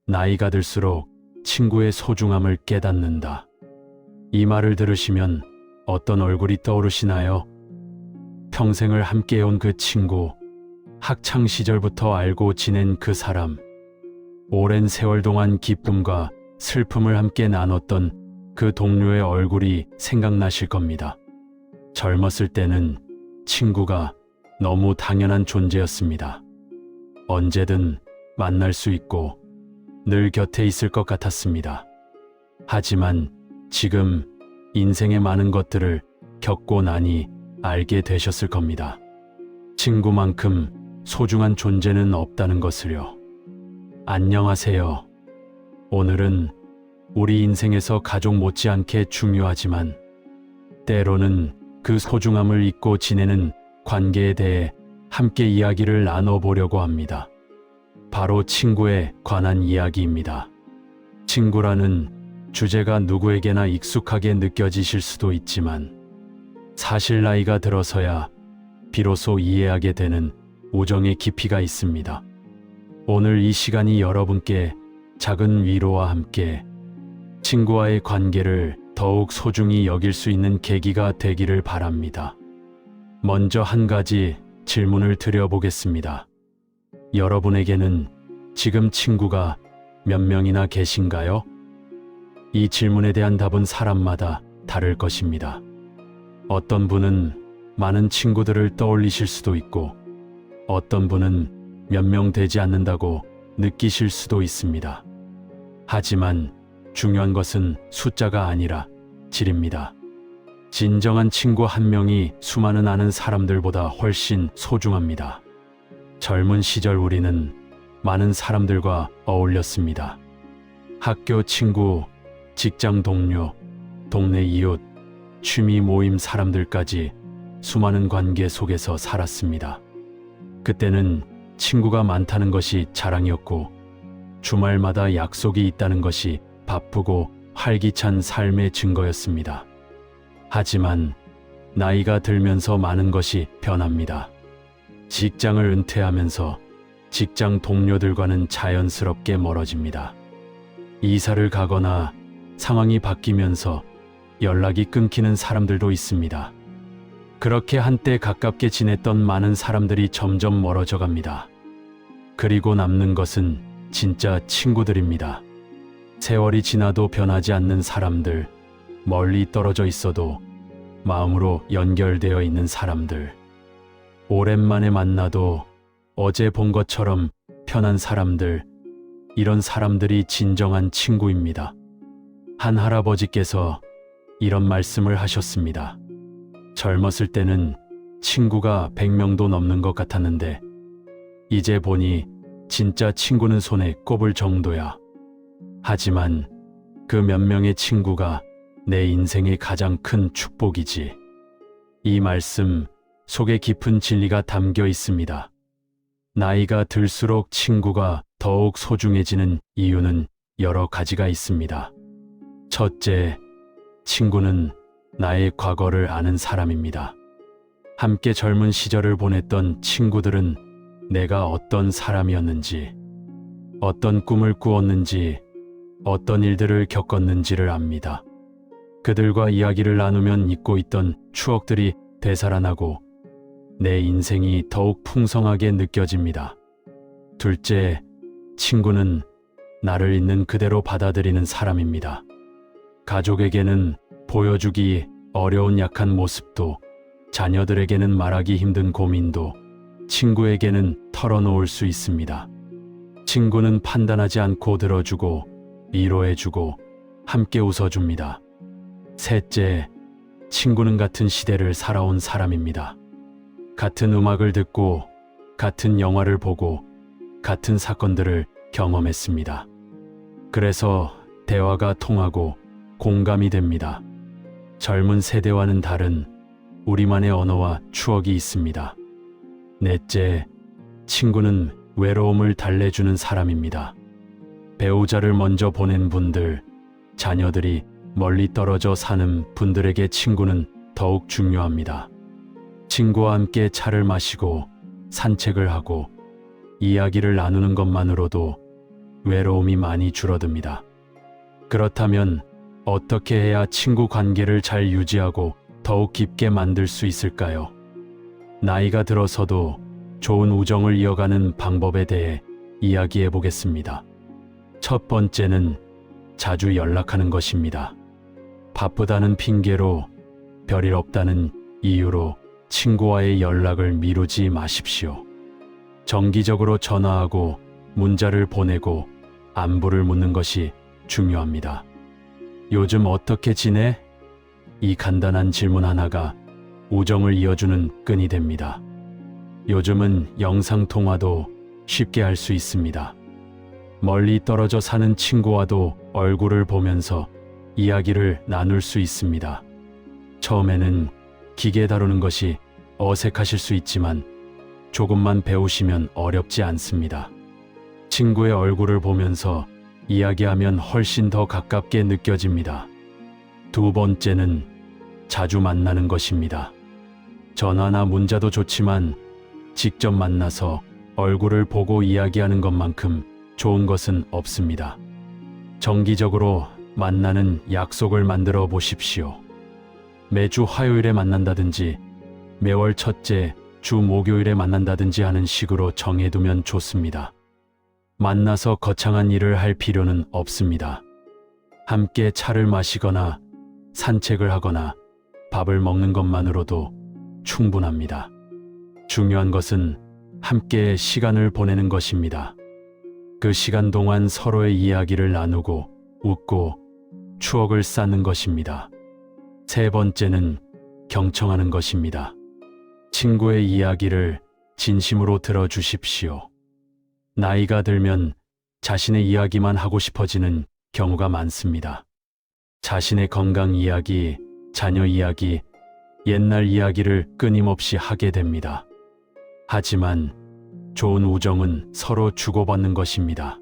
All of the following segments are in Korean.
나이가 들수록 친구의 소중함을 깨닫는다. 이 말을 들으시면 어떤 얼굴이 떠오르시나요? 평생을 함께해온 그 친구, 학창 시절부터 알고 지낸 그 사람, 오랜 세월 동안 기쁨과 슬픔을 함께 나눴던 그 동료의 얼굴이 생각나실 겁니다. 젊었을 때는 친구가 너무 당연한 존재였습니다. 언제든 만날 수 있고 늘 곁에 있을 것 같았습니다. 하지만 지금 인생의 많은 것들을 겪고 나니 알게 되셨을 겁니다. 친구만큼 소중한 존재는 없다는 것을요. 안녕하세요. 오늘은 우리 인생에서 가족 못지않게 중요하지만 때로는 그 소중함을 잊고 지내는 관계에 대해 함께 이야기를 나눠보려고 합니다. 바로 친구에 관한 이야기입니다. 친구라는 주제가 누구에게나 익숙하게 느껴지실 수도 있지만 사실 나이가 들어서야 비로소 이해하게 되는 우정의 깊이가 있습니다. 오늘 이 시간이 여러분께 작은 위로와 함께 친구와의 관계를 더욱 소중히 여길 수 있는 계기가 되기를 바랍니다. 먼저 한 가지 질문을 드려보겠습니다. 여러분에게는 지금 친구가 몇 명이나 계신가요? 이 질문에 대한 답은 사람마다 다를 것입니다. 어떤 분은 많은 친구들을 떠올리실 수도 있고 어떤 분은 몇 명 되지 않는다고 느끼실 수도 있습니다. 하지만 중요한 것은 숫자가 아니라 질입니다. 진정한 친구 한 명이 수많은 아는 사람들보다 훨씬 소중합니다. 젊은 시절 우리는 많은 사람들과 어울렸습니다. 학교 친구, 직장 동료, 동네 이웃, 취미 모임 사람들까지 수많은 관계 속에서 살았습니다. 그때는 친구가 많다는 것이 자랑이었고 주말마다 약속이 있다는 것이 바쁘고 활기찬 삶의 증거였습니다. 하지만 나이가 들면서 많은 것이 변합니다. 직장을 은퇴하면서 직장 동료들과는 자연스럽게 멀어집니다. 이사를 가거나 상황이 바뀌면서 연락이 끊기는 사람들도 있습니다. 그렇게 한때 가깝게 지냈던 많은 사람들이 점점 멀어져 갑니다. 그리고 남는 것은 진짜 친구들입니다. 세월이 지나도 변하지 않는 사람들, 멀리 떨어져 있어도 마음으로 연결되어 있는 사람들, 오랜만에 만나도 어제 본 것처럼 편한 사람들, 이런 사람들이 진정한 친구입니다. 한 할아버지께서 이런 말씀을 하셨습니다. 젊었을 때는 친구가 100명도 넘는 것 같았는데 이제 보니 진짜 친구는 손에 꼽을 정도야. 하지만 그 몇 명의 친구가 내 인생의 가장 큰 축복이지. 이 말씀 속에 깊은 진리가 담겨 있습니다. 나이가 들수록 친구가 더욱 소중해지는 이유는 여러 가지가 있습니다. 첫째, 친구는 나의 과거를 아는 사람입니다. 함께 젊은 시절을 보냈던 친구들은 내가 어떤 사람이었는지, 어떤 꿈을 꾸었는지, 어떤 일들을 겪었는지를 압니다. 그들과 이야기를 나누면 잊고 있던 추억들이 되살아나고 내 인생이 더욱 풍성하게 느껴집니다. 둘째, 친구는 나를 있는 그대로 받아들이는 사람입니다. 가족에게는 보여주기 어려운 약한 모습도, 자녀들에게는 말하기 힘든 고민도 친구에게는 털어놓을 수 있습니다. 친구는 판단하지 않고 들어주고 위로해주고 함께 웃어줍니다. 셋째, 친구는 같은 시대를 살아온 사람입니다. 같은 음악을 듣고 같은 영화를 보고 같은 사건들을 경험했습니다. 그래서 대화가 통하고 공감이 됩니다. 젊은 세대와는 다른 우리만의 언어와 추억이 있습니다. 넷째, 친구는 외로움을 달래주는 사람입니다. 배우자를 먼저 보낸 분들, 자녀들이 멀리 떨어져 사는 분들에게 친구는 더욱 중요합니다. 친구와 함께 차를 마시고 산책을 하고 이야기를 나누는 것만으로도 외로움이 많이 줄어듭니다. 그렇다면 어떻게 해야 친구 관계를 잘 유지하고 더욱 깊게 만들 수 있을까요? 나이가 들어서도 좋은 우정을 이어가는 방법에 대해 이야기해 보겠습니다. 첫 번째는 자주 연락하는 것입니다. 바쁘다는 핑계로, 별일 없다는 이유로 친구와의 연락을 미루지 마십시오. 정기적으로 전화하고 문자를 보내고 안부를 묻는 것이 중요합니다. 요즘 어떻게 지내? 이 간단한 질문 하나가 우정을 이어주는 끈이 됩니다. 요즘은 영상통화도 쉽게 할 수 있습니다. 멀리 떨어져 사는 친구와도 얼굴을 보면서 이야기를 나눌 수 있습니다. 처음에는 기계 다루는 것이 어색하실 수 있지만 조금만 배우시면 어렵지 않습니다. 친구의 얼굴을 보면서 이야기하면 훨씬 더 가깝게 느껴집니다. 두 번째는 자주 만나는 것입니다. 전화나 문자도 좋지만 직접 만나서 얼굴을 보고 이야기하는 것만큼 좋은 것은 없습니다. 정기적으로 만나는 약속을 만들어 보십시오. 매주 화요일에 만난다든지 매월 첫째 주 목요일에 만난다든지 하는 식으로 정해두면 좋습니다. 만나서 거창한 일을 할 필요는 없습니다. 함께 차를 마시거나 산책을 하거나 밥을 먹는 것만으로도 충분합니다. 중요한 것은 함께 시간을 보내는 것입니다. 그 시간 동안 서로의 이야기를 나누고 웃고 추억을 쌓는 것입니다. 세 번째는 경청하는 것입니다. 친구의 이야기를 진심으로 들어주십시오. 나이가 들면 자신의 이야기만 하고 싶어지는 경우가 많습니다. 자신의 건강 이야기, 자녀 이야기, 옛날 이야기를 끊임없이 하게 됩니다. 하지만 좋은 우정은 서로 주고받는 것입니다.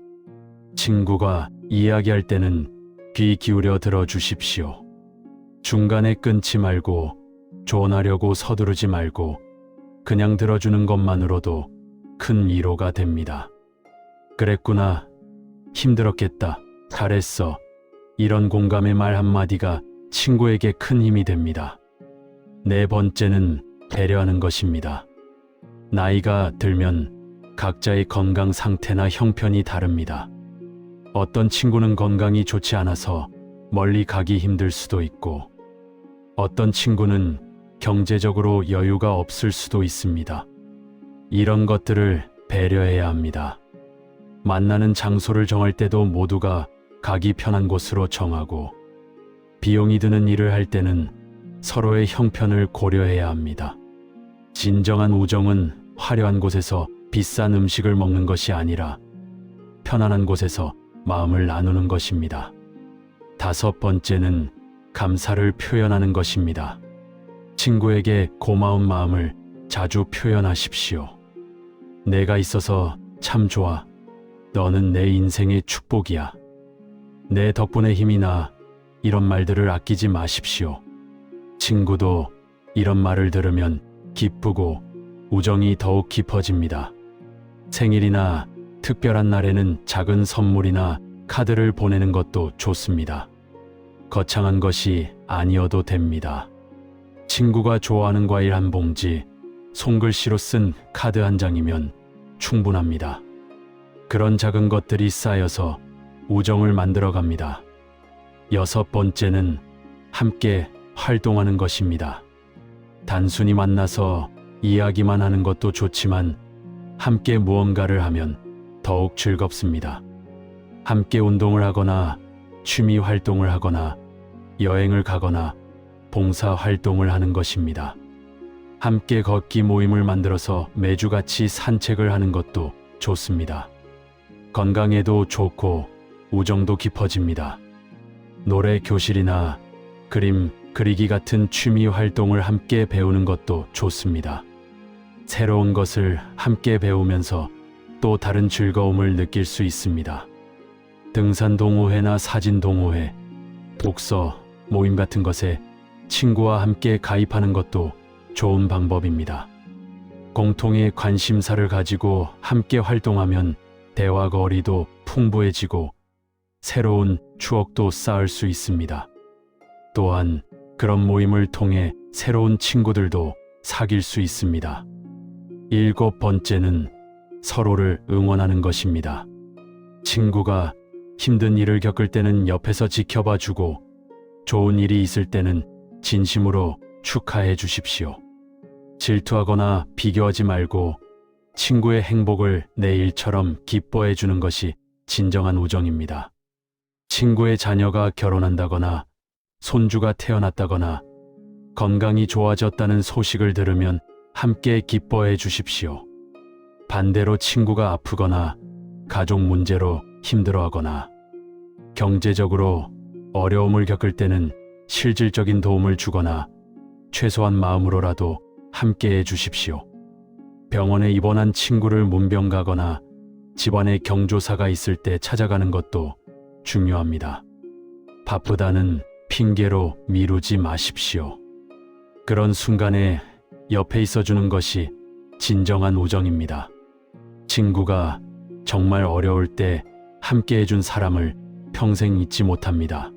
친구가 이야기할 때는 귀 기울여 들어주십시오. 중간에 끊지 말고 조언하려고 서두르지 말고 그냥 들어주는 것만으로도 큰 위로가 됩니다. 그랬구나, 힘들었겠다, 잘했어. 이런 공감의 말 한마디가 친구에게 큰 힘이 됩니다. 네 번째는 배려하는 것입니다. 나이가 들면 각자의 건강 상태나 형편이 다릅니다. 어떤 친구는 건강이 좋지 않아서 멀리 가기 힘들 수도 있고, 어떤 친구는 경제적으로 여유가 없을 수도 있습니다. 이런 것들을 배려해야 합니다. 만나는 장소를 정할 때도 모두가 가기 편한 곳으로 정하고, 비용이 드는 일을 할 때는 서로의 형편을 고려해야 합니다. 진정한 우정은 화려한 곳에서 비싼 음식을 먹는 것이 아니라 편안한 곳에서 마음을 나누는 것입니다. 다섯 번째는 감사를 표현하는 것입니다. 친구에게 고마운 마음을 자주 표현하십시오. 내가 있어서 참 좋아. 너는 내 인생의 축복이야. 내 덕분에 힘이 나. 이런 말들을 아끼지 마십시오. 친구도 이런 말을 들으면 기쁘고 우정이 더욱 깊어집니다. 생일이나 특별한 날에는 작은 선물이나 카드를 보내는 것도 좋습니다. 거창한 것이 아니어도 됩니다. 친구가 좋아하는 과일 한 봉지, 손글씨로 쓴 카드 한 장이면 충분합니다. 그런 작은 것들이 쌓여서 우정을 만들어갑니다. 여섯 번째는 함께 활동하는 것입니다. 단순히 만나서 이야기만 하는 것도 좋지만 함께 무언가를 하면 더욱 즐겁습니다. 함께 운동을 하거나 취미 활동을 하거나 여행을 가거나 봉사 활동을 하는 것입니다. 함께 걷기 모임을 만들어서 매주 같이 산책을 하는 것도 좋습니다. 건강에도 좋고 우정도 깊어집니다. 노래 교실이나 그림 그리기 같은 취미 활동을 함께 배우는 것도 좋습니다. 새로운 것을 함께 배우면서 또 다른 즐거움을 느낄 수 있습니다. 등산 동호회나 사진 동호회, 독서 모임 같은 것에 친구와 함께 가입하는 것도 좋은 방법입니다. 공통의 관심사를 가지고 함께 활동하면 대화 거리도 풍부해지고 새로운 추억도 쌓을 수 있습니다. 또한 그런 모임을 통해 새로운 친구들도 사귈 수 있습니다. 7번째는 서로를 응원하는 것입니다. 친구가 힘든 일을 겪을 때는 옆에서 지켜봐 주고 좋은 일이 있을 때는 진심으로 축하해 주십시오. 질투하거나 비교하지 말고 친구의 행복을 내 일처럼 기뻐해 주는 것이 진정한 우정입니다. 친구의 자녀가 결혼한다거나 손주가 태어났다거나 건강이 좋아졌다는 소식을 들으면 함께 기뻐해 주십시오. 반대로 친구가 아프거나 가족 문제로 힘들어하거나 경제적으로 어려움을 겪을 때는 실질적인 도움을 주거나 최소한 마음으로라도 함께 해 주십시오. 병원에 입원한 친구를 문병 가거나 집안에 경조사가 있을 때 찾아가는 것도 중요합니다. 바쁘다는 핑계로 미루지 마십시오. 그런 순간에 옆에 있어주는 것이 진정한 우정입니다. 친구가 정말 어려울 때 함께 해준 사람을 평생 잊지 못합니다.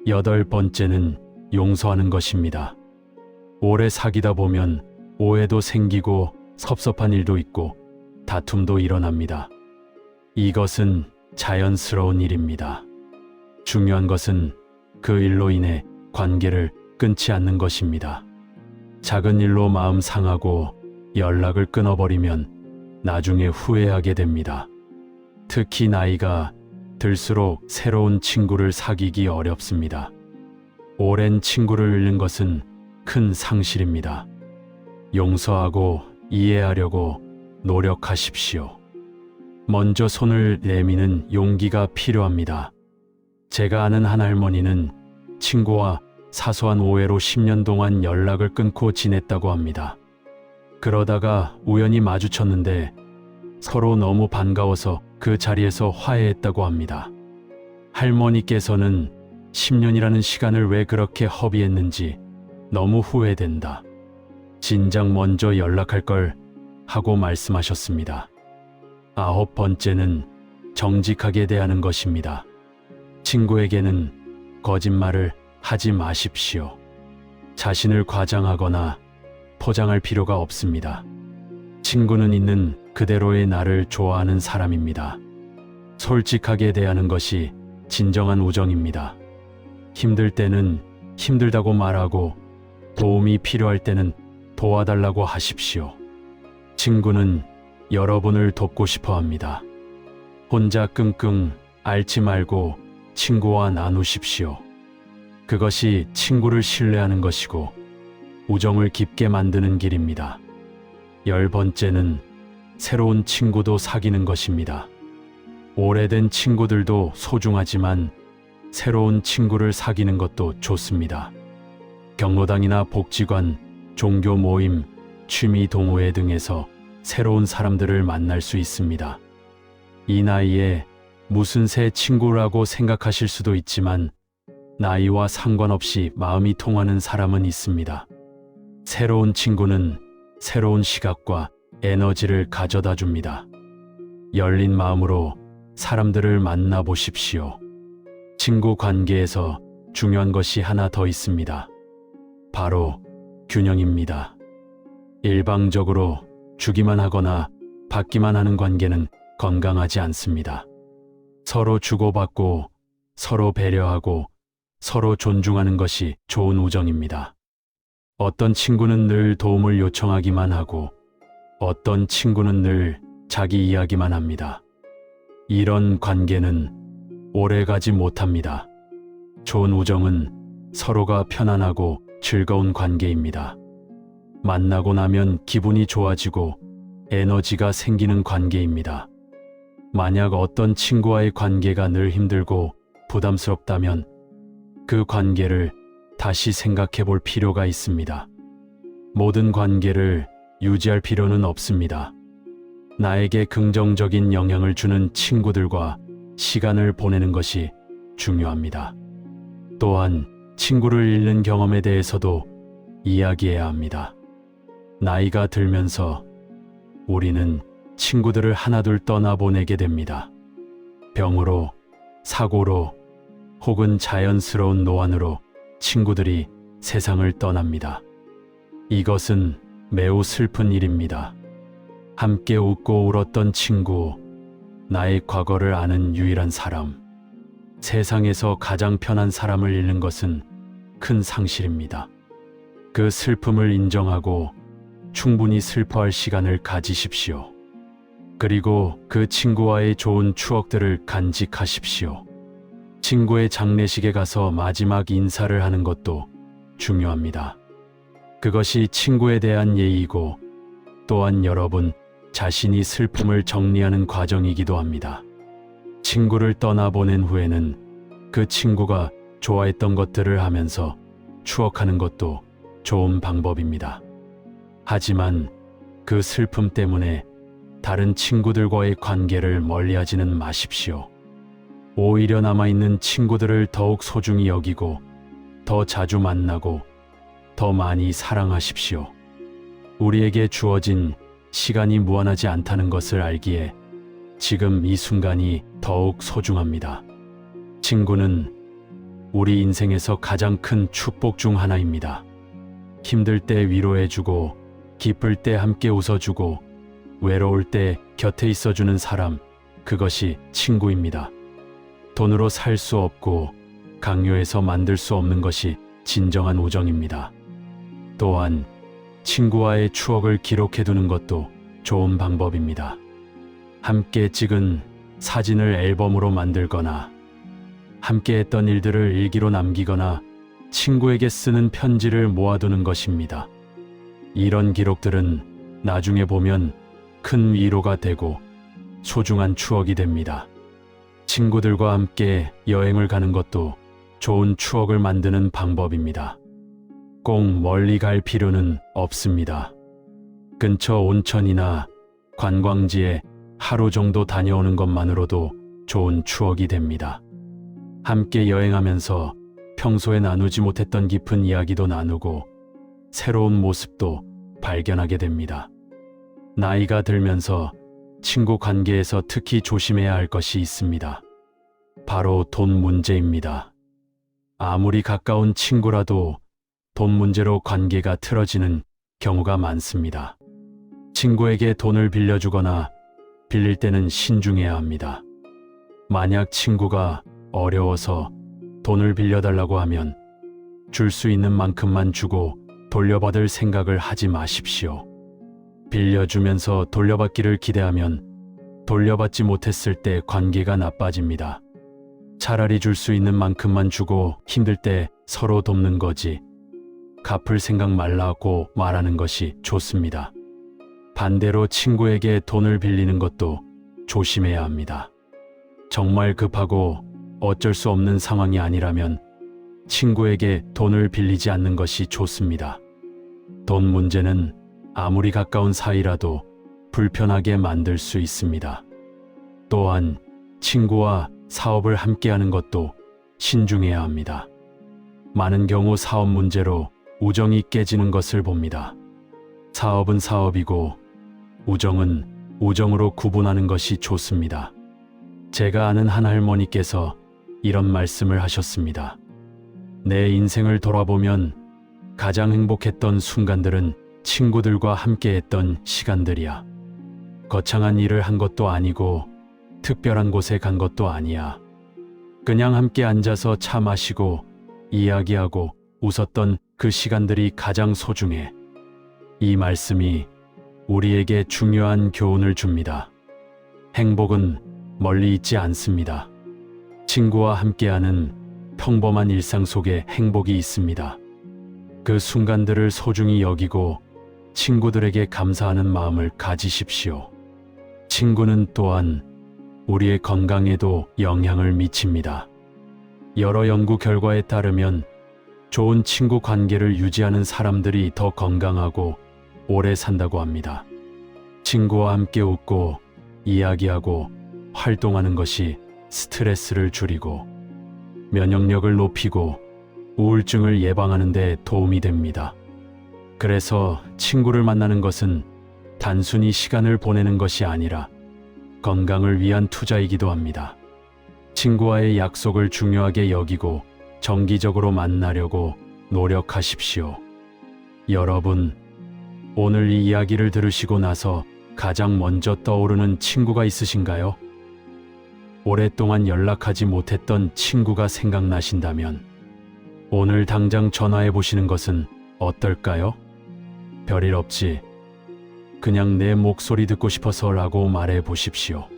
8번째는 용서하는 것입니다. 오래 사귀다 보면 오해도 생기고 섭섭한 일도 있고 다툼도 일어납니다. 이것은 자연스러운 일입니다. 중요한 것은 그 일로 인해 관계를 끊지 않는 것입니다. 작은 일로 마음 상하고 연락을 끊어버리면 나중에 후회하게 됩니다. 특히 나이가 들수록 새로운 친구를 사귀기 어렵습니다. 오랜 친구를 잃는 것은 큰 상실입니다. 용서하고 이해하려고 노력하십시오. 먼저 손을 내미는 용기가 필요합니다. 제가 아는 한 할머니는 친구와 사소한 오해로 10년 동안 연락을 끊고 지냈다고 합니다. 그러다가 우연히 마주쳤는데 서로 너무 반가워서 그 자리에서 화해했다고 합니다. 할머니께서는 10년이라는 시간을 왜 그렇게 허비했는지 너무 후회된다. 진작 먼저 연락할 걸 하고 말씀하셨습니다. 9번째는 정직하게 대하는 것입니다. 친구에게는 거짓말을 하지 마십시오. 자신을 과장하거나 포장할 필요가 없습니다. 친구는 있는 그대로의 나를 좋아하는 사람입니다. 솔직하게 대하는 것이 진정한 우정입니다. 힘들 때는 힘들다고 말하고 도움이 필요할 때는 도와달라고 하십시오. 친구는 여러분을 돕고 싶어 합니다. 혼자 끙끙 앓지 말고 친구와 나누십시오. 그것이 친구를 신뢰하는 것이고 우정을 깊게 만드는 길입니다. 10번째는 새로운 친구도 사귀는 것입니다. 오래된 친구들도 소중하지만 새로운 친구를 사귀는 것도 좋습니다. 경로당이나 복지관, 종교 모임, 취미 동호회 등에서 새로운 사람들을 만날 수 있습니다. 이 나이에 무슨 새 친구라고 생각하실 수도 있지만 나이와 상관없이 마음이 통하는 사람은 있습니다. 새로운 친구는 새로운 시각과 에너지를 가져다 줍니다. 열린 마음으로 사람들을 만나보십시오. 친구 관계에서 중요한 것이 하나 더 있습니다. 바로 균형입니다. 일방적으로 주기만 하거나 받기만 하는 관계는 건강하지 않습니다. 서로 주고받고 서로 배려하고 서로 존중하는 것이 좋은 우정입니다. 어떤 친구는 늘 도움을 요청하기만 하고 어떤 친구는 늘 자기 이야기만 합니다. 이런 관계는 오래가지 못합니다. 좋은 우정은 서로가 편안하고 즐거운 관계입니다. 만나고 나면 기분이 좋아지고 에너지가 생기는 관계입니다. 만약 어떤 친구와의 관계가 늘 힘들고 부담스럽다면 그 관계를 다시 생각해 볼 필요가 있습니다. 모든 관계를 유지할 필요는 없습니다. 나에게 긍정적인 영향을 주는 친구들과 시간을 보내는 것이 중요합니다. 또한 친구를 잃는 경험에 대해서도 이야기해야 합니다. 나이가 들면서 우리는 친구들을 하나둘 떠나보내게 됩니다. 병으로, 사고로, 혹은 자연스러운 노안으로 친구들이 세상을 떠납니다. 이것은 매우 슬픈 일입니다. 함께 웃고 울었던 친구, 나의 과거를 아는 유일한 사람, 세상에서 가장 편한 사람을 잃는 것은 큰 상실입니다. 그 슬픔을 인정하고 충분히 슬퍼할 시간을 가지십시오. 그리고 그 친구와의 좋은 추억들을 간직하십시오. 친구의 장례식에 가서 마지막 인사를 하는 것도 중요합니다. 그것이 친구에 대한 예의이고 또한 여러분 자신이 슬픔을 정리하는 과정이기도 합니다. 친구를 떠나보낸 후에는 그 친구가 좋아했던 것들을 하면서 추억하는 것도 좋은 방법입니다. 하지만 그 슬픔 때문에 다른 친구들과의 관계를 멀리하지는 마십시오. 오히려 남아있는 친구들을 더욱 소중히 여기고 더 자주 만나고 더 많이 사랑하십시오. 우리에게 주어진 시간이 무한하지 않다는 것을 알기에 지금 이 순간이 더욱 소중합니다. 친구는 우리 인생에서 가장 큰 축복 중 하나입니다. 힘들 때 위로해주고, 기쁠 때 함께 웃어주고, 외로울 때 곁에 있어주는 사람, 그것이 친구입니다. 돈으로 살 수 없고 강요해서 만들 수 없는 것이 진정한 우정입니다. 또한 친구와의 추억을 기록해두는 것도 좋은 방법입니다. 함께 찍은 사진을 앨범으로 만들거나 함께 했던 일들을 일기로 남기거나 친구에게 쓰는 편지를 모아두는 것입니다. 이런 기록들은 나중에 보면 큰 위로가 되고 소중한 추억이 됩니다. 친구들과 함께 여행을 가는 것도 좋은 추억을 만드는 방법입니다. 꼭 멀리 갈 필요는 없습니다. 근처 온천이나 관광지에 하루 정도 다녀오는 것만으로도 좋은 추억이 됩니다. 함께 여행하면서 평소에 나누지 못했던 깊은 이야기도 나누고 새로운 모습도 발견하게 됩니다. 나이가 들면서 친구 관계에서 특히 조심해야 할 것이 있습니다. 바로 돈 문제입니다. 아무리 가까운 친구라도 돈 문제로 관계가 틀어지는 경우가 많습니다. 친구에게 돈을 빌려주거나 빌릴 때는 신중해야 합니다. 만약 친구가 어려워서 돈을 빌려달라고 하면 줄 수 있는 만큼만 주고 돌려받을 생각을 하지 마십시오. 빌려주면서 돌려받기를 기대하면 돌려받지 못했을 때 관계가 나빠집니다. 차라리 줄 수 있는 만큼만 주고 힘들 때 서로 돕는 거지 갚을 생각 말라고 말하는 것이 좋습니다. 반대로 친구에게 돈을 빌리는 것도 조심해야 합니다. 정말 급하고 어쩔 수 없는 상황이 아니라면 친구에게 돈을 빌리지 않는 것이 좋습니다. 돈 문제는 아무리 가까운 사이라도 불편하게 만들 수 있습니다. 또한 친구와 사업을 함께하는 것도 신중해야 합니다. 많은 경우 사업 문제로 우정이 깨지는 것을 봅니다. 사업은 사업이고 우정은 우정으로 구분하는 것이 좋습니다. 제가 아는 한 할머니께서 이런 말씀을 하셨습니다. 내 인생을 돌아보면 가장 행복했던 순간들은 친구들과 함께했던 시간들이야. 거창한 일을 한 것도 아니고 특별한 곳에 간 것도 아니야. 그냥 함께 앉아서 차 마시고 이야기하고 웃었던 그 시간들이 가장 소중해. 이 말씀이 우리에게 중요한 교훈을 줍니다. 행복은 멀리 있지 않습니다. 친구와 함께하는 평범한 일상 속에 행복이 있습니다. 그 순간들을 소중히 여기고 친구들에게 감사하는 마음을 가지십시오. 친구는 또한 우리의 건강에도 영향을 미칩니다. 여러 연구 결과에 따르면 좋은 친구 관계를 유지하는 사람들이 더 건강하고 오래 산다고 합니다. 친구와 함께 웃고 이야기하고 활동하는 것이 스트레스를 줄이고 면역력을 높이고 우울증을 예방하는 데 도움이 됩니다. 그래서 친구를 만나는 것은 단순히 시간을 보내는 것이 아니라 건강을 위한 투자이기도 합니다. 친구와의 약속을 중요하게 여기고 정기적으로 만나려고 노력하십시오. 여러분, 오늘 이 이야기를 들으시고 나서 가장 먼저 떠오르는 친구가 있으신가요? 오랫동안 연락하지 못했던 친구가 생각나신다면 오늘 당장 전화해 보시는 것은 어떨까요? 별일 없지. 그냥 내 목소리 듣고 싶어서라고 말해 보십시오.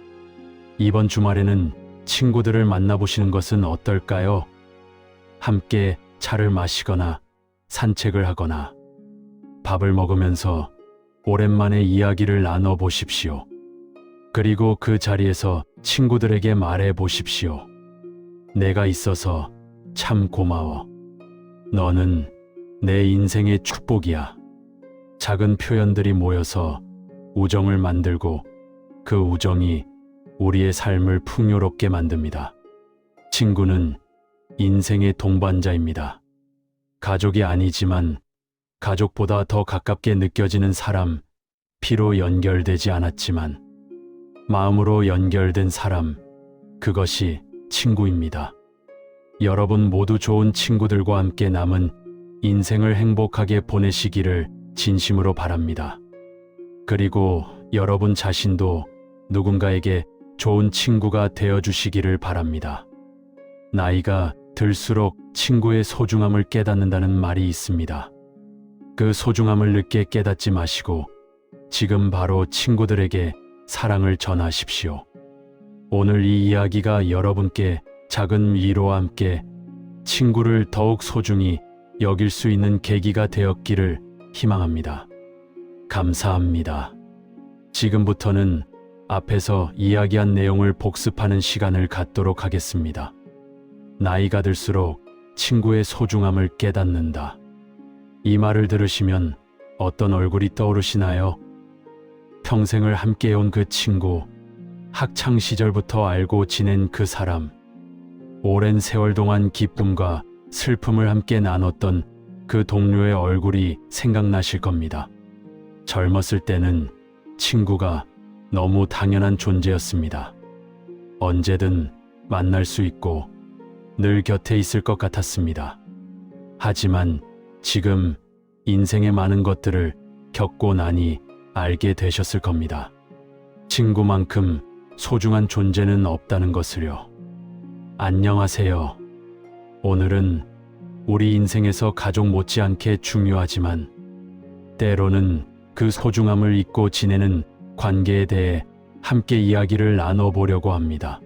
이번 주말에는 친구들을 만나보시는 것은 어떨까요? 함께 차를 마시거나 산책을 하거나 밥을 먹으면서 오랜만에 이야기를 나눠 보십시오. 그리고 그 자리에서 친구들에게 말해 보십시오. 내가 있어서 참 고마워. 너는 내 인생의 축복이야. 작은 표현들이 모여서 우정을 만들고 그 우정이 우리의 삶을 풍요롭게 만듭니다. 친구는 인생의 동반자입니다. 가족이 아니지만 가족보다 더 가깝게 느껴지는 사람, 피로 연결되지 않았지만 마음으로 연결된 사람, 그것이 친구입니다. 여러분 모두 좋은 친구들과 함께 남은 인생을 행복하게 보내시기를 진심으로 바랍니다. 그리고 여러분 자신도 누군가에게 좋은 친구가 되어주시기를 바랍니다. 나이가 들수록 친구의 소중함을 깨닫는다는 말이 있습니다. 그 소중함을 늦게 깨닫지 마시고 지금 바로 친구들에게 사랑을 전하십시오. 오늘 이 이야기가 여러분께 작은 위로와 함께 친구를 더욱 소중히 여길 수 있는 계기가 되었기를 희망합니다. 감사합니다. 지금부터는 앞에서 이야기한 내용을 복습하는 시간을 갖도록 하겠습니다. 나이가 들수록 친구의 소중함을 깨닫는다. 이 말을 들으시면 어떤 얼굴이 떠오르시나요? 평생을 함께해온 그 친구, 학창 시절부터 알고 지낸 그 사람, 오랜 세월 동안 기쁨과 슬픔을 함께 나눴던 그 동료의 얼굴이 생각나실 겁니다. 젊었을 때는 친구가 너무 당연한 존재였습니다. 언제든 만날 수 있고 늘 곁에 있을 것 같았습니다. 하지만 지금 인생의 많은 것들을 겪고 나니 알게 되셨을 겁니다. 친구만큼 소중한 존재는 없다는 것을요. 안녕하세요. 오늘은 우리 인생에서 가족 못지않게 중요하지만 때로는 그 소중함을 잊고 지내는 관계에 대해 함께 이야기를 나눠보려고 합니다.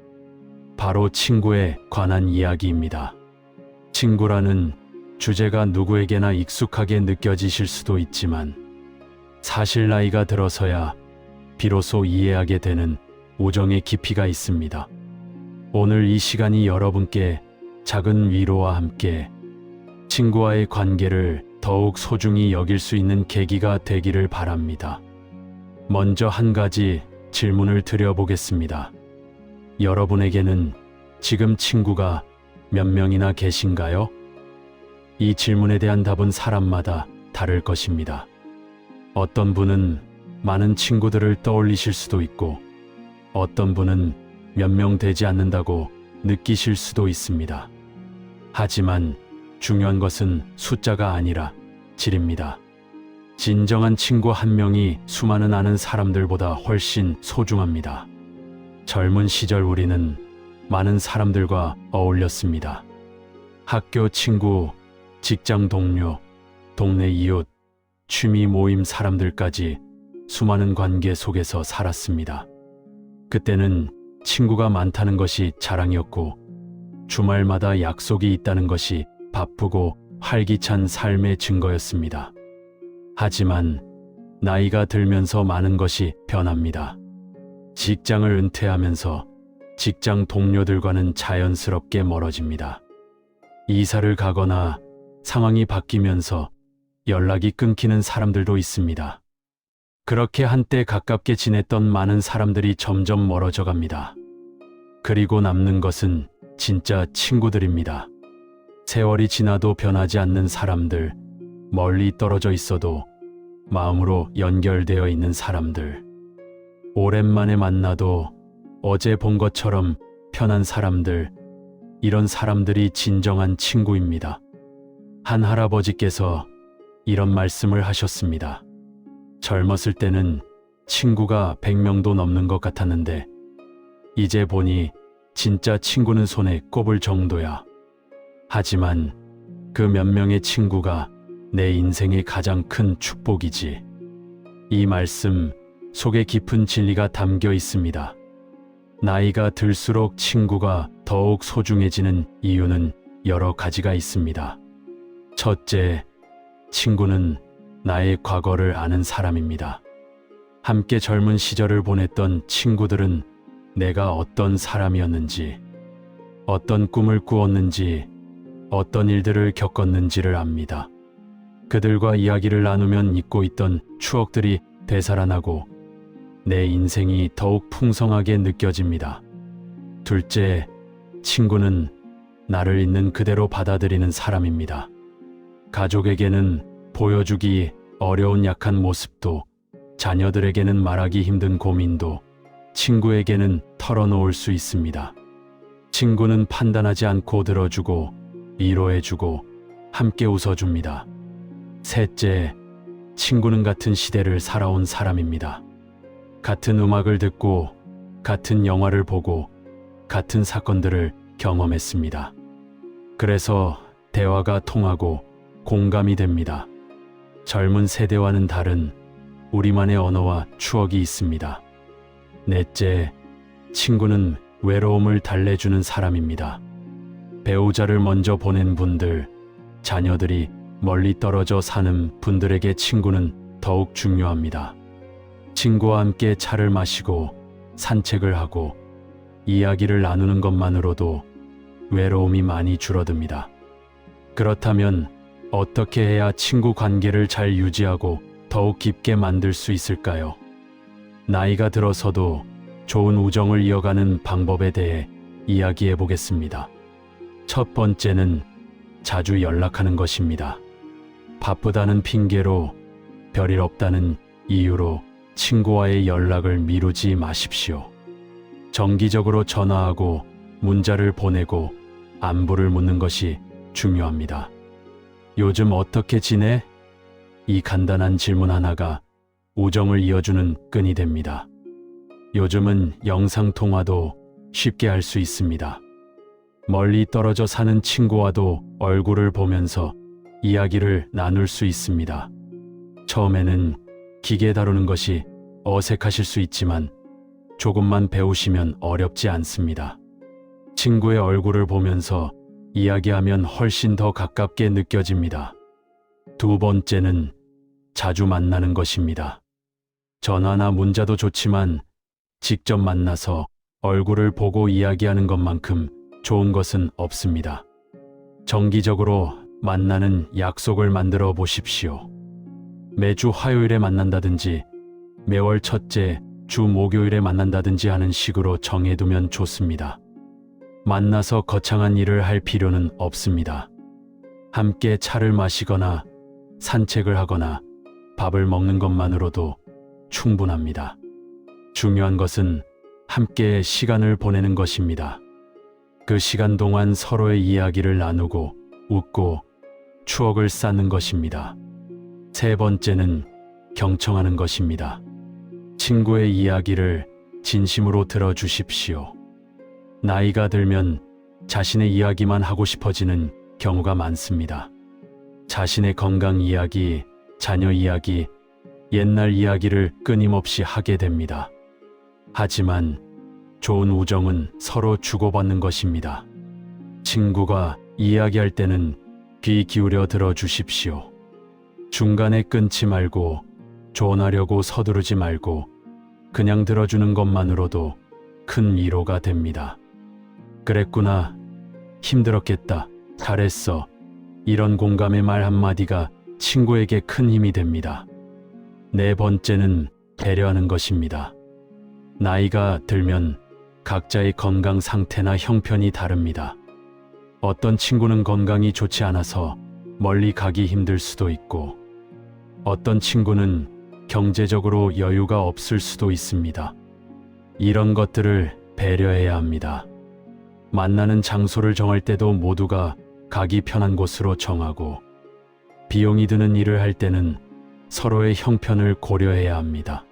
바로 친구에 관한 이야기입니다. 친구라는 주제가 누구에게나 익숙하게 느껴지실 수도 있지만 사실 나이가 들어서야 비로소 이해하게 되는 우정의 깊이가 있습니다. 오늘 이 시간이 여러분께 작은 위로와 함께 친구와의 관계를 더욱 소중히 여길 수 있는 계기가 되기를 바랍니다. 먼저 한 가지 질문을 드려보겠습니다. 여러분에게는 지금 친구가 몇 명이나 계신가요? 이 질문에 대한 답은 사람마다 다를 것입니다. 어떤 분은 많은 친구들을 떠올리실 수도 있고 어떤 분은 몇 명 되지 않는다고 느끼실 수도 있습니다. 하지만 중요한 것은 숫자가 아니라 질입니다. 진정한 친구 한 명이 수많은 아는 사람들보다 훨씬 소중합니다. 젊은 시절 우리는 많은 사람들과 어울렸습니다. 학교 친구, 직장 동료, 동네 이웃, 취미 모임 사람들까지 수많은 관계 속에서 살았습니다. 그때는 친구가 많다는 것이 자랑이었고 주말마다 약속이 있다는 것이 바쁘고 활기찬 삶의 증거였습니다. 하지만 나이가 들면서 많은 것이 변합니다. 직장을 은퇴하면서 직장 동료들과는 자연스럽게 멀어집니다. 이사를 가거나 상황이 바뀌면서 연락이 끊기는 사람들도 있습니다. 그렇게 한때 가깝게 지냈던 많은 사람들이 점점 멀어져 갑니다. 그리고 남는 것은 진짜 친구들입니다. 세월이 지나도 변하지 않는 사람들, 멀리 떨어져 있어도 마음으로 연결되어 있는 사람들. 오랜만에 만나도 어제 본 것처럼 편한 사람들, 이런 사람들이 진정한 친구입니다. 한 할아버지께서 이런 말씀을 하셨습니다. 젊었을 때는 친구가 100명도 넘는 것 같았는데 이제 보니 진짜 친구는 손에 꼽을 정도야. 하지만 그 몇 명의 친구가 내 인생의 가장 큰 축복이지. 이 말씀 속에 깊은 진리가 담겨 있습니다. 나이가 들수록 친구가 더욱 소중해지는 이유는 여러 가지가 있습니다. 첫째, 친구는 나의 과거를 아는 사람입니다. 함께 젊은 시절을 보냈던 친구들은 내가 어떤 사람이었는지, 어떤 꿈을 꾸었는지, 어떤 일들을 겪었는지를 압니다. 그들과 이야기를 나누면 잊고 있던 추억들이 되살아나고 내 인생이 더욱 풍성하게 느껴집니다. 둘째, 친구는 나를 있는 그대로 받아들이는 사람입니다. 가족에게는 보여주기 어려운 약한 모습도, 자녀들에게는 말하기 힘든 고민도 친구에게는 털어놓을 수 있습니다. 친구는 판단하지 않고 들어주고 위로해주고 함께 웃어줍니다. 셋째, 친구는 같은 시대를 살아온 사람입니다. 같은 음악을 듣고 같은 영화를 보고 같은 사건들을 경험했습니다. 그래서 대화가 통하고 공감이 됩니다. 젊은 세대와는 다른 우리만의 언어와 추억이 있습니다. 넷째, 친구는 외로움을 달래주는 사람입니다. 배우자를 먼저 보낸 분들, 자녀들이 멀리 떨어져 사는 분들에게 친구는 더욱 중요합니다. 친구와 함께 차를 마시고 산책을 하고 이야기를 나누는 것만으로도 외로움이 많이 줄어듭니다. 그렇다면 어떻게 해야 친구 관계를 잘 유지하고 더욱 깊게 만들 수 있을까요? 나이가 들어서도 좋은 우정을 이어가는 방법에 대해 이야기해 보겠습니다. 첫 번째는 자주 연락하는 것입니다. 바쁘다는 핑계로, 별일 없다는 이유로 친구와의 연락을 미루지 마십시오. 정기적으로 전화하고 문자를 보내고 안부를 묻는 것이 중요합니다. 요즘 어떻게 지내? 이 간단한 질문 하나가 우정을 이어주는 끈이 됩니다. 요즘은 영상통화도 쉽게 할 수 있습니다. 멀리 떨어져 사는 친구와도 얼굴을 보면서 이야기를 나눌 수 있습니다. 처음에는 기계 다루는 것이 어색하실 수 있지만 조금만 배우시면 어렵지 않습니다. 친구의 얼굴을 보면서 이야기하면 훨씬 더 가깝게 느껴집니다. 두 번째는 자주 만나는 것입니다. 전화나 문자도 좋지만 직접 만나서 얼굴을 보고 이야기하는 것만큼 좋은 것은 없습니다. 정기적으로 만나는 약속을 만들어 보십시오. 매주 화요일에 만난다든지 매월 첫째 주 목요일에 만난다든지 하는 식으로 정해두면 좋습니다. 만나서 거창한 일을 할 필요는 없습니다. 함께 차를 마시거나 산책을 하거나 밥을 먹는 것만으로도 충분합니다. 중요한 것은 함께 시간을 보내는 것입니다. 그 시간 동안 서로의 이야기를 나누고 웃고 추억을 쌓는 것입니다. 세 번째는 경청하는 것입니다. 친구의 이야기를 진심으로 들어주십시오. 나이가 들면 자신의 이야기만 하고 싶어지는 경우가 많습니다. 자신의 건강 이야기, 자녀 이야기, 옛날 이야기를 끊임없이 하게 됩니다. 하지만 좋은 우정은 서로 주고받는 것입니다. 친구가 이야기할 때는 귀 기울여 들어주십시오. 중간에 끊지 말고 조언하려고 서두르지 말고 그냥 들어주는 것만으로도 큰 위로가 됩니다. 그랬구나, 힘들었겠다, 잘했어, 이런 공감의 말 한마디가 친구에게 큰 힘이 됩니다. 네 번째는 배려하는 것입니다. 나이가 들면 각자의 건강 상태나 형편이 다릅니다. 어떤 친구는 건강이 좋지 않아서 멀리 가기 힘들 수도 있고, 어떤 친구는 경제적으로 여유가 없을 수도 있습니다. 이런 것들을 배려해야 합니다. 만나는 장소를 정할 때도 모두가 가기 편한 곳으로 정하고, 비용이 드는 일을 할 때는 서로의 형편을 고려해야 합니다.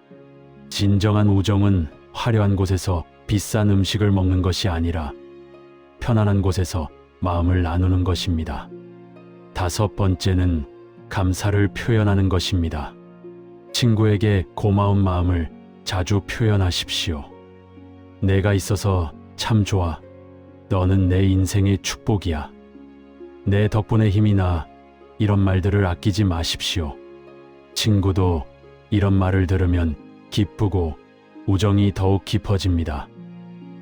진정한 우정은 화려한 곳에서 비싼 음식을 먹는 것이 아니라 편안한 곳에서 마음을 나누는 것입니다. 5번째는 감사를 표현하는 것입니다. 친구에게 고마운 마음을 자주 표현하십시오. 내가 있어서 참 좋아. 너는 내 인생의 축복이야. 내 덕분에 힘이 나. 이런 말들을 아끼지 마십시오. 친구도 이런 말을 들으면 기쁘고 우정이 더욱 깊어집니다.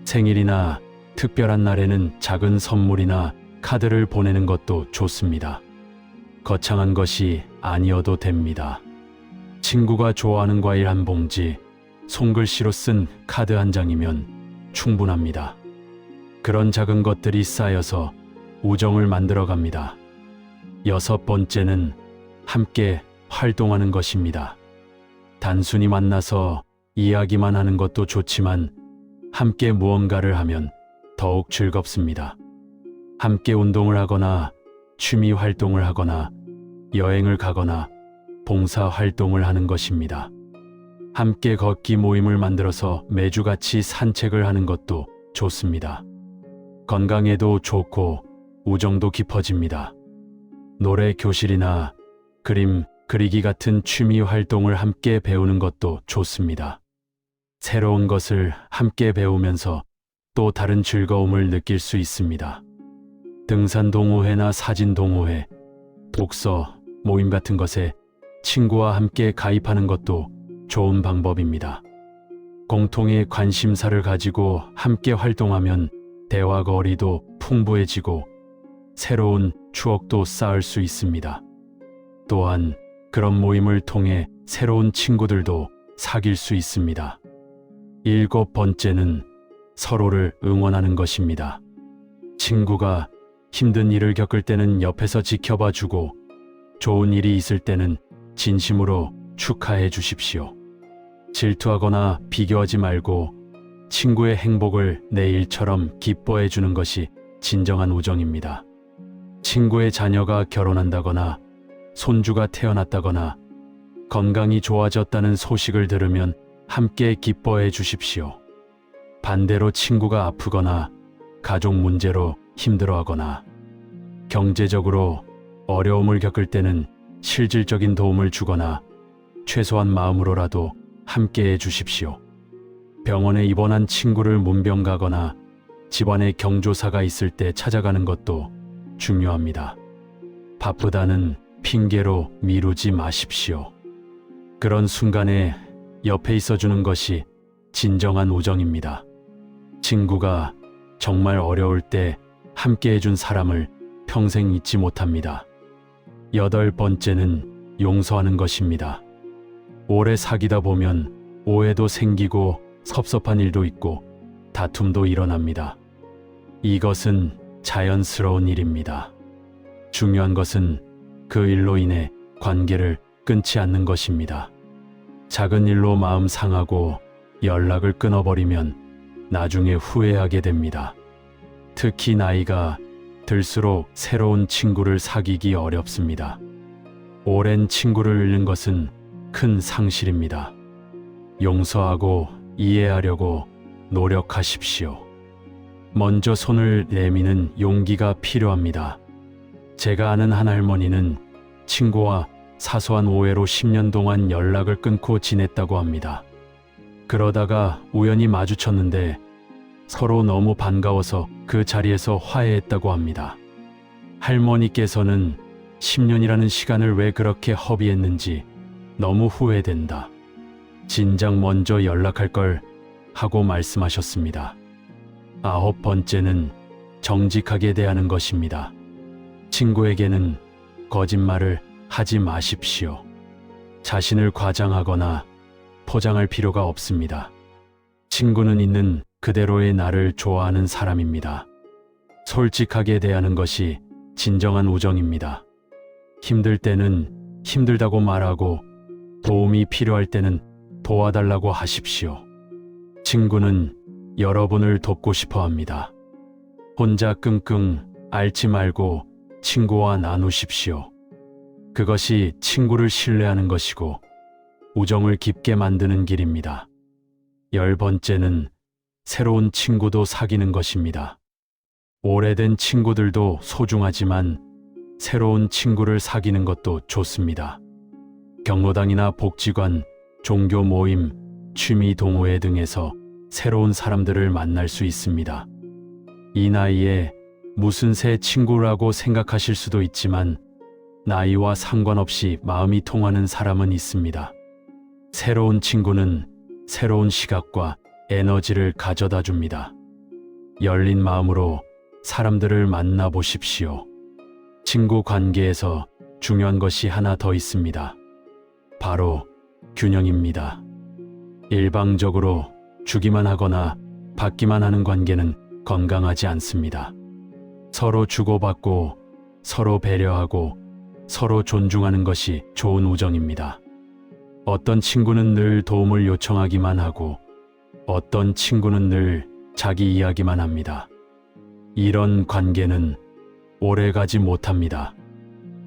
생일이나 특별한 날에는 작은 선물이나 카드를 보내는 것도 좋습니다. 거창한 것이 아니어도 됩니다. 친구가 좋아하는 과일 한 봉지, 손글씨로 쓴 카드 한 장이면 충분합니다. 그런 작은 것들이 쌓여서 우정을 만들어 갑니다. 6번째는 함께 활동하는 것입니다. 단순히 만나서 이야기만 하는 것도 좋지만 함께 무언가를 하면 더욱 즐겁습니다. 함께 운동을 하거나 취미 활동을 하거나 여행을 가거나 봉사 활동을 하는 것입니다. 함께 걷기 모임을 만들어서 매주 같이 산책을 하는 것도 좋습니다. 건강에도 좋고 우정도 깊어집니다. 노래 교실이나 그림 그리기 같은 취미 활동을 함께 배우는 것도 좋습니다. 새로운 것을 함께 배우면서 또 다른 즐거움을 느낄 수 있습니다. 등산 동호회나 사진 동호회, 독서 모임 같은 것에 친구와 함께 가입하는 것도 좋은 방법입니다. 공통의 관심사를 가지고 함께 활동하면 대화 거리도 풍부해지고 새로운 추억도 쌓을 수 있습니다. 또한 그런 모임을 통해 새로운 친구들도 사귈 수 있습니다. 7번째는 서로를 응원하는 것입니다. 친구가 힘든 일을 겪을 때는 옆에서 지켜봐 주고 좋은 일이 있을 때는 진심으로 축하해 주십시오. 질투하거나 비교하지 말고 친구의 행복을 내 일처럼 기뻐해 주는 것이 진정한 우정입니다. 친구의 자녀가 결혼한다거나 손주가 태어났다거나 건강이 좋아졌다는 소식을 들으면 함께 기뻐해 주십시오. 반대로 친구가 아프거나 가족 문제로 힘들어하거나 경제적으로 어려움을 겪을 때는 실질적인 도움을 주거나 최소한 마음으로라도 함께해 주십시오. 병원에 입원한 친구를 문병 가거나 집안에 경조사가 있을 때 찾아가는 것도 중요합니다. 바쁘다는 핑계로 미루지 마십시오. 그런 순간에 옆에 있어주는 것이 진정한 우정입니다. 친구가 정말 어려울 때 함께 해준 사람을 평생 잊지 못합니다. 8번째는 용서하는 것입니다. 오래 사귀다 보면 오해도 생기고 섭섭한 일도 있고 다툼도 일어납니다. 이것은 자연스러운 일입니다. 중요한 것은 그 일로 인해 관계를 끊지 않는 것입니다. 작은 일로 마음 상하고 연락을 끊어버리면 나중에 후회하게 됩니다. 특히 나이가 들수록 새로운 친구를 사귀기 어렵습니다. 오랜 친구를 잃는 것은 큰 상실입니다. 용서하고 이해하려고 노력하십시오. 먼저 손을 내미는 용기가 필요합니다. 제가 아는 한 할머니는 친구와 사소한 오해로 10년 동안 연락을 끊고 지냈다고 합니다. 그러다가 우연히 마주쳤는데 서로 너무 반가워서 그 자리에서 화해했다고 합니다. 할머니께서는 10년이라는 시간을 왜 그렇게 허비했는지 너무 후회된다. 진작 먼저 연락할 걸 하고 말씀하셨습니다. 9번째는 정직하게 대하는 것입니다. 친구에게는 거짓말을 하지 마십시오. 자신을 과장하거나 포장할 필요가 없습니다. 친구는 있는 그대로의 나를 좋아하는 사람입니다. 솔직하게 대하는 것이 진정한 우정입니다. 힘들 때는 힘들다고 말하고 도움이 필요할 때는 도와달라고 하십시오. 친구는 여러분을 돕고 싶어 합니다. 혼자 끙끙 앓지 말고 친구와 나누십시오. 그것이 친구를 신뢰하는 것이고 우정을 깊게 만드는 길입니다. 10번째는 새로운 친구도 사귀는 것입니다. 오래된 친구들도 소중하지만 새로운 친구를 사귀는 것도 좋습니다. 경로당이나 복지관, 종교 모임, 취미 동호회 등에서 새로운 사람들을 만날 수 있습니다. 이 나이에 무슨 새 친구라고 생각하실 수도 있지만 나이와 상관없이 마음이 통하는 사람은 있습니다. 새로운 친구는 새로운 시각과 에너지를 가져다 줍니다. 열린 마음으로 사람들을 만나보십시오. 친구 관계에서 중요한 것이 하나 더 있습니다. 바로 균형입니다. 일방적으로 주기만 하거나 받기만 하는 관계는 건강하지 않습니다. 서로 주고받고 서로 배려하고 서로 존중하는 것이 좋은 우정입니다. 어떤 친구는 늘 도움을 요청하기만 하고 어떤 친구는 늘 자기 이야기만 합니다. 이런 관계는 오래가지 못합니다.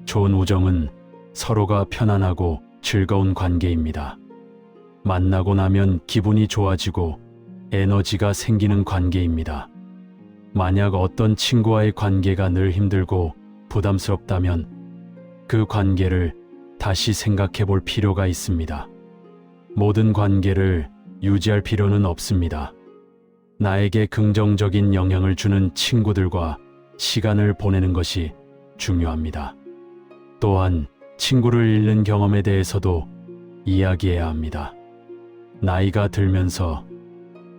좋은 우정은 서로가 편안하고 즐거운 관계입니다. 만나고 나면 기분이 좋아지고 에너지가 생기는 관계입니다. 만약 어떤 친구와의 관계가 늘 힘들고 부담스럽다면 그 관계를 다시 생각해 볼 필요가 있습니다. 모든 관계를 유지할 필요는 없습니다. 나에게 긍정적인 영향을 주는 친구들과 시간을 보내는 것이 중요합니다. 또한 친구를 잃는 경험에 대해서도 이야기해야 합니다. 나이가 들면서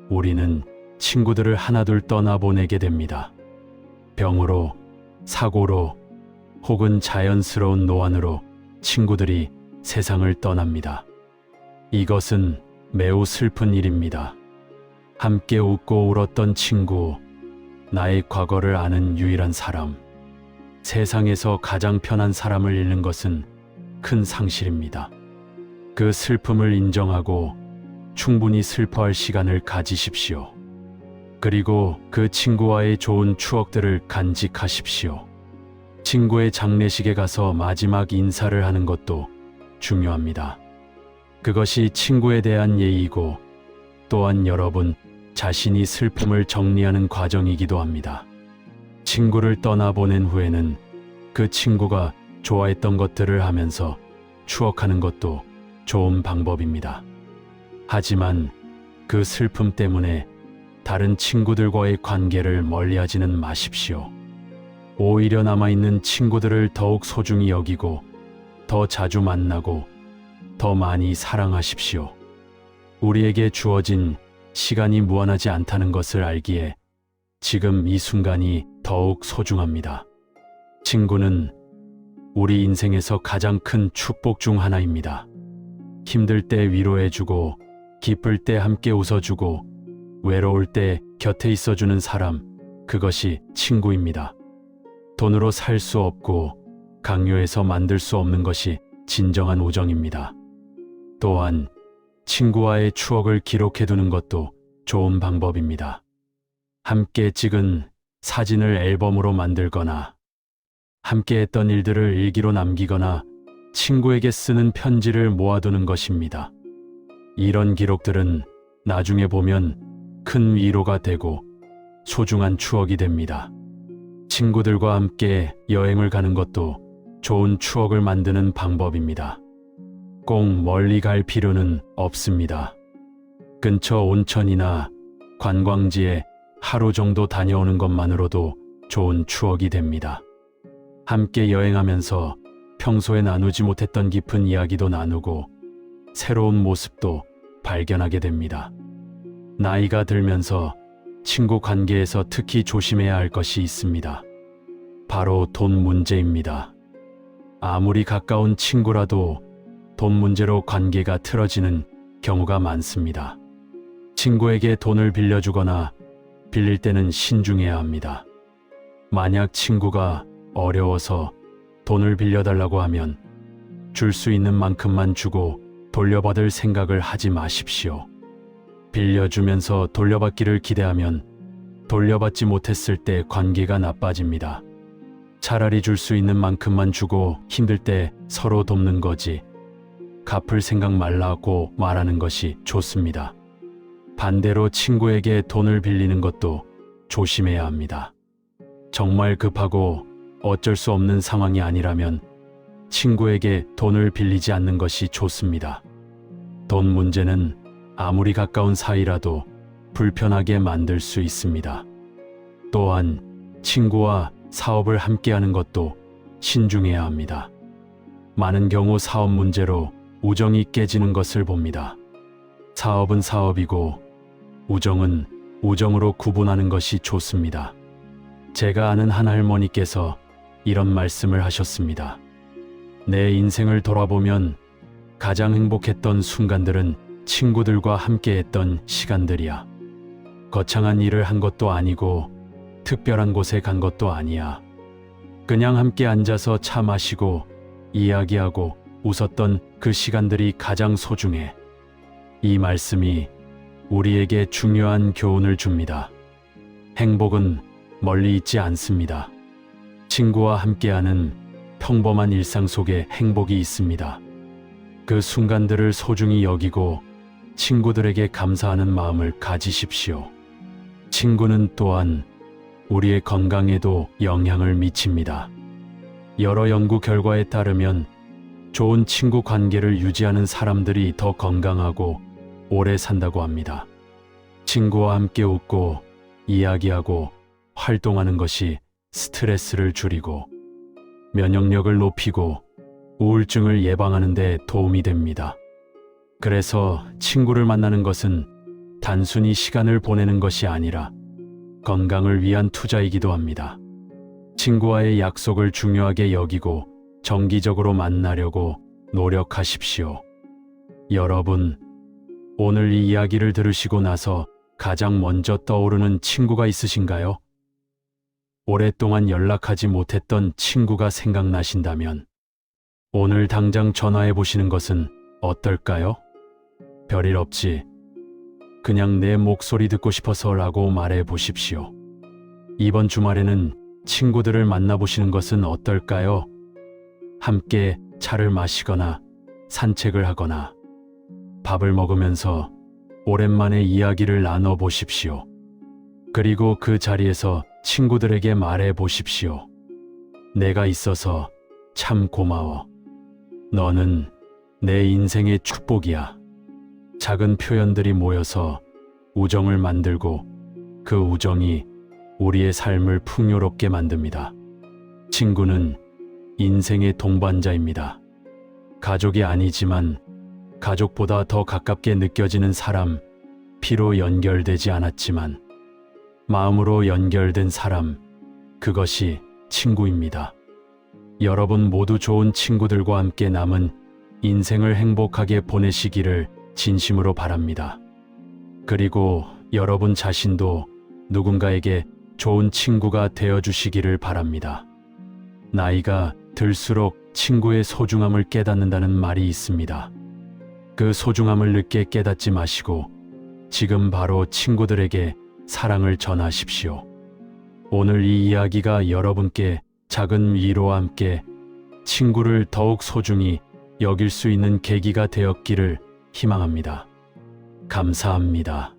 우리는 친구들을 하나둘 떠나보내게 됩니다. 병으로, 사고로, 혹은 자연스러운 노안으로 친구들이 세상을 떠납니다. 이것은 매우 슬픈 일입니다. 함께 웃고 울었던 친구, 나의 과거를 아는 유일한 사람, 세상에서 가장 편한 사람을 잃는 것은 큰 상실입니다. 그 슬픔을 인정하고 충분히 슬퍼할 시간을 가지십시오. 그리고 그 친구와의 좋은 추억들을 간직하십시오. 친구의 장례식에 가서 마지막 인사를 하는 것도 중요합니다. 그것이 친구에 대한 예의이고 또한 여러분 자신이 슬픔을 정리하는 과정이기도 합니다. 친구를 떠나보낸 후에는 그 친구가 좋아했던 것들을 하면서 추억하는 것도 좋은 방법입니다. 하지만 그 슬픔 때문에 다른 친구들과의 관계를 멀리하지는 마십시오. 오히려 남아있는 친구들을 더욱 소중히 여기고 더 자주 만나고 더 많이 사랑하십시오. 우리에게 주어진 시간이 무한하지 않다는 것을 알기에 지금 이 순간이 더욱 소중합니다. 친구는 우리 인생에서 가장 큰 축복 중 하나입니다. 힘들 때 위로해주고 기쁠 때 함께 웃어주고 외로울 때 곁에 있어주는 사람, 그것이 친구입니다. 돈으로 살 수 없고 강요해서 만들 수 없는 것이 진정한 우정입니다. 또한 친구와의 추억을 기록해두는 것도 좋은 방법입니다. 함께 찍은 사진을 앨범으로 만들거나 함께 했던 일들을 일기로 남기거나 친구에게 쓰는 편지를 모아두는 것입니다. 이런 기록들은 나중에 보면 큰 위로가 되고 소중한 추억이 됩니다. 친구들과 함께 여행을 가는 것도 좋은 추억을 만드는 방법입니다. 꼭 멀리 갈 필요는 없습니다. 근처 온천이나 관광지에 하루 정도 다녀오는 것만으로도 좋은 추억이 됩니다. 함께 여행하면서 평소에 나누지 못했던 깊은 이야기도 나누고 새로운 모습도 발견하게 됩니다. 나이가 들면서 친구 관계에서 특히 조심해야 할 것이 있습니다. 바로 돈 문제입니다. 아무리 가까운 친구라도 돈 문제로 관계가 틀어지는 경우가 많습니다. 친구에게 돈을 빌려주거나 빌릴 때는 신중해야 합니다. 만약 친구가 어려워서 돈을 빌려달라고 하면 줄 수 있는 만큼만 주고 돌려받을 생각을 하지 마십시오. 빌려주면서 돌려받기를 기대하면 돌려받지 못했을 때 관계가 나빠집니다. 차라리 줄 수 있는 만큼만 주고 힘들 때 서로 돕는 거지. 갚을 생각 말라고 말하는 것이 좋습니다. 반대로 친구에게 돈을 빌리는 것도 조심해야 합니다. 정말 급하고 어쩔 수 없는 상황이 아니라면 친구에게 돈을 빌리지 않는 것이 좋습니다. 돈 문제는 아무리 가까운 사이라도 불편하게 만들 수 있습니다. 또한 친구와 사업을 함께하는 것도 신중해야 합니다. 많은 경우 사업 문제로 우정이 깨지는 것을 봅니다. 사업은 사업이고 우정은 우정으로 구분하는 것이 좋습니다. 제가 아는 한 할머니께서 이런 말씀을 하셨습니다. 내 인생을 돌아보면 가장 행복했던 순간들은 친구들과 함께했던 시간들이야. 거창한 일을 한 것도 아니고 특별한 곳에 간 것도 아니야. 그냥 함께 앉아서 차 마시고 이야기하고 웃었던 그 시간들이 가장 소중해. 이 말씀이 우리에게 중요한 교훈을 줍니다. 행복은 멀리 있지 않습니다. 친구와 함께하는 평범한 일상 속에 행복이 있습니다. 그 순간들을 소중히 여기고 친구들에게 감사하는 마음을 가지십시오. 친구는 또한 우리의 건강에도 영향을 미칩니다. 여러 연구 결과에 따르면 좋은 친구 관계를 유지하는 사람들이 더 건강하고 오래 산다고 합니다. 친구와 함께 웃고 이야기하고 활동하는 것이 스트레스를 줄이고 면역력을 높이고 우울증을 예방하는 데 도움이 됩니다. 그래서 친구를 만나는 것은 단순히 시간을 보내는 것이 아니라 건강을 위한 투자이기도 합니다. 친구와의 약속을 중요하게 여기고 정기적으로 만나려고 노력하십시오. 여러분, 오늘 이 이야기를 들으시고 나서 가장 먼저 떠오르는 친구가 있으신가요? 오랫동안 연락하지 못했던 친구가 생각나신다면 오늘 당장 전화해 보시는 것은 어떨까요? 별일 없지. 그냥 내 목소리 듣고 싶어서라고 말해 보십시오. 이번 주말에는 친구들을 만나보시는 것은 어떨까요? 함께 차를 마시거나 산책을 하거나 밥을 먹으면서 오랜만에 이야기를 나눠 보십시오. 그리고 그 자리에서 친구들에게 말해 보십시오. 내가 있어서 참 고마워. 너는 내 인생의 축복이야. 작은 표현들이 모여서 우정을 만들고 그 우정이 우리의 삶을 풍요롭게 만듭니다. 친구는 인생의 동반자입니다. 가족이 아니지만 가족보다 더 가깝게 느껴지는 사람, 피로 연결되지 않았지만 마음으로 연결된 사람, 그것이 친구입니다. 여러분 모두 좋은 친구들과 함께 남은 인생을 행복하게 보내시기를 진심으로 바랍니다. 그리고 여러분 자신도 누군가에게 좋은 친구가 되어주시기를 바랍니다. 나이가 들수록 친구의 소중함을 깨닫는다는 말이 있습니다. 그 소중함을 늦게 깨닫지 마시고 지금 바로 친구들에게 사랑을 전하십시오. 오늘 이 이야기가 여러분께 작은 위로와 함께 친구를 더욱 소중히 여길 수 있는 계기가 되었기를 희망합니다. 감사합니다.